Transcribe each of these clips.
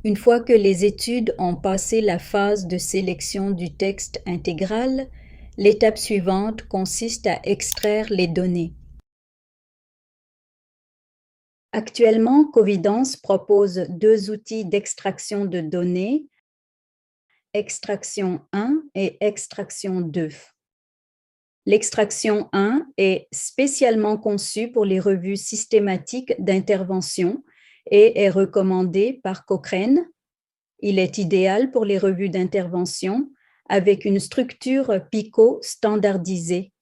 Une fois que les études ont passé la phase de sélection du texte intégral, l'étape suivante consiste à extraire les données. Actuellement, Covidence propose deux outils d'extraction de données, Extraction 1 et Extraction 2. L'extraction 1 est spécialement conçue pour les revues systématiques d'intervention et est recommandée par Cochrane. Il est idéal pour les revues d'intervention avec une structure PICO standardisée.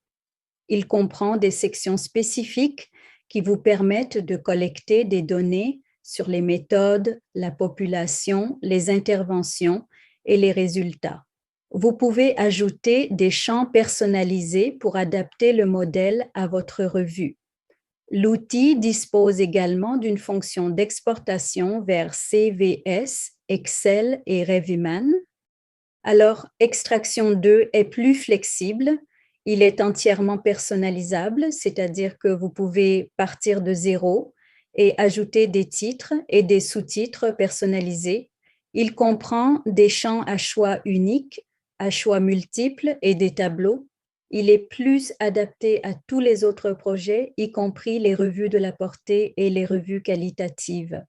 Il comprend des sections spécifiques qui vous permettent de collecter des données sur les méthodes, la population, les interventions et les résultats. Vous pouvez ajouter des champs personnalisés pour adapter le modèle à votre revue. L'outil dispose également d'une fonction d'exportation vers CVS, Excel et Reviman. Alors, Extraction 2 est plus flexible. Il est entièrement personnalisable, c'est-à-dire que vous pouvez partir de zéro et ajouter des titres et des sous-titres personnalisés. Il comprend des champs à choix uniques, à choix multiples et des tableaux. Il est plus adapté à tous les autres projets, y compris les revues de la portée et les revues qualitatives.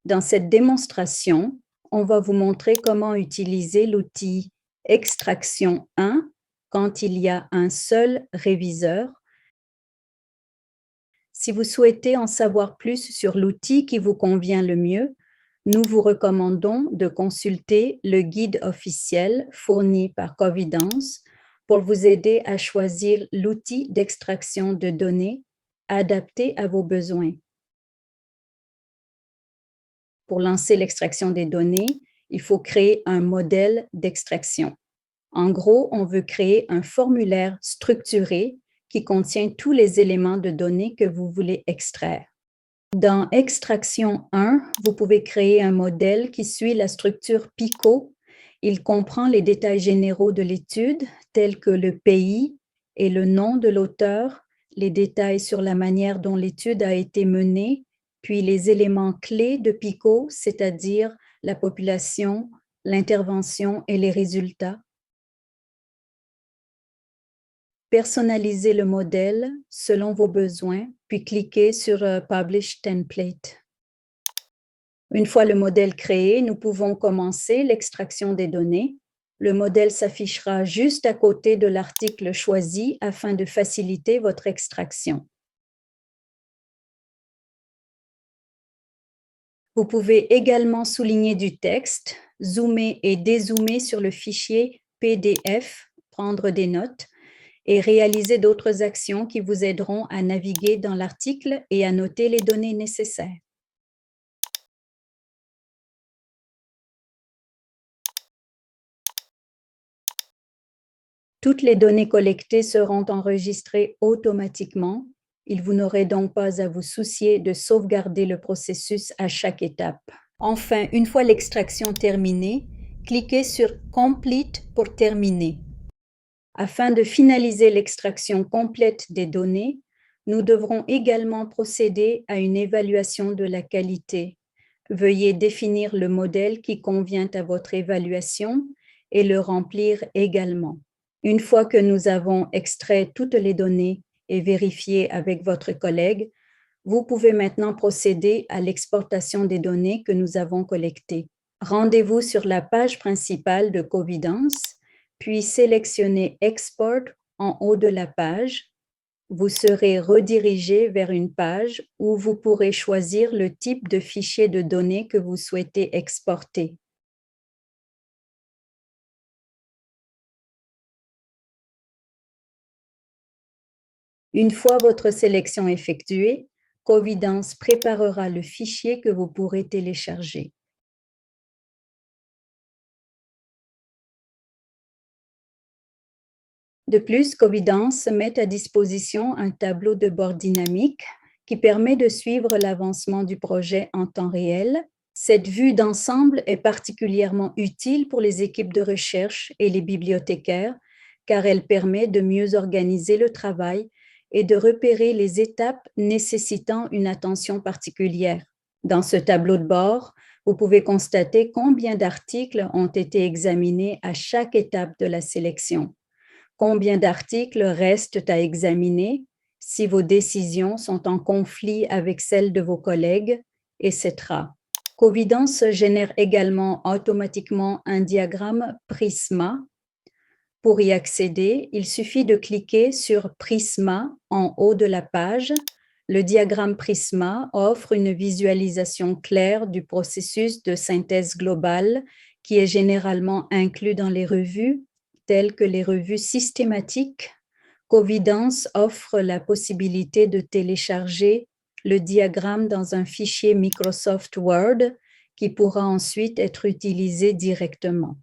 Dans cette démonstration, on va vous montrer comment utiliser l'outil Extraction 1 quand il y a un seul réviseur. Si vous souhaitez en savoir plus sur l'outil qui vous convient le mieux, nous vous recommandons de consulter le guide officiel fourni par Covidence pour vous aider à choisir l'outil d'extraction de données adapté à vos besoins. Pour lancer l'extraction des données, il faut créer un modèle d'extraction. En gros, on veut créer un formulaire structuré qui contient tous les éléments de données que vous voulez extraire. Dans Extraction 1, vous pouvez créer un modèle qui suit la structure PICO. Il comprend les détails généraux de l'étude, tels que le pays et le nom de l'auteur, les détails sur la manière dont l'étude a été menée, puis les éléments clés de PICO, c'est-à-dire la population, l'intervention et les résultats. Personnalisez le modèle selon vos besoins, puis cliquez sur Publish Template. Une fois le modèle créé, nous pouvons commencer l'extraction des données. Le modèle s'affichera juste à côté de l'article choisi afin de faciliter votre extraction. Vous pouvez également souligner du texte, zoomer et dézoomer sur le fichier PDF, prendre des notes, et réaliser d'autres actions qui vous aideront à naviguer dans l'article et à noter les données nécessaires. Toutes les données collectées seront enregistrées automatiquement. Vous n'aurez donc pas à vous soucier de sauvegarder le processus à chaque étape. Enfin, une fois l'extraction terminée, cliquez sur Complete pour terminer. Afin de finaliser l'extraction complète des données, nous devrons également procéder à une évaluation de la qualité. Veuillez définir le modèle qui convient à votre évaluation et le remplir également. Une fois que nous avons extrait toutes les données et vérifié avec votre collègue, vous pouvez maintenant procéder à l'exportation des données que nous avons collectées. Rendez-vous sur la page principale de Covidence, puis sélectionnez Export en haut de la page. Vous serez redirigé vers une page où vous pourrez choisir le type de fichier de données que vous souhaitez exporter. Une fois votre sélection effectuée, Covidence préparera le fichier que vous pourrez télécharger. De plus, Covidence met à disposition un tableau de bord dynamique qui permet de suivre l'avancement du projet en temps réel. Cette vue d'ensemble est particulièrement utile pour les équipes de recherche et les bibliothécaires, car elle permet de mieux organiser le travail et de repérer les étapes nécessitant une attention particulière. Dans ce tableau de bord, Vous pouvez constater combien d'articles ont été examinés à chaque étape de la sélection. Combien d'articles restent à examiner si vos décisions sont en conflit avec celles de vos collègues, etc. Covidence génère également automatiquement un diagramme Prisma. Pour y accéder, il suffit de cliquer sur Prisma en haut de la page. Le diagramme Prisma offre une visualisation claire du processus de synthèse globale qui est généralement inclus dans les revues, telles que les revues systématiques. Covidence offre la possibilité de télécharger le diagramme dans un fichier Microsoft Word qui pourra ensuite être utilisé directement.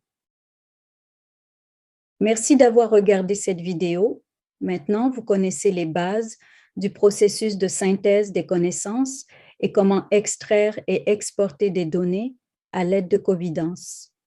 Merci d'avoir regardé cette vidéo. Maintenant, vous connaissez les bases du processus de synthèse des connaissances et comment extraire et exporter des données à l'aide de Covidence.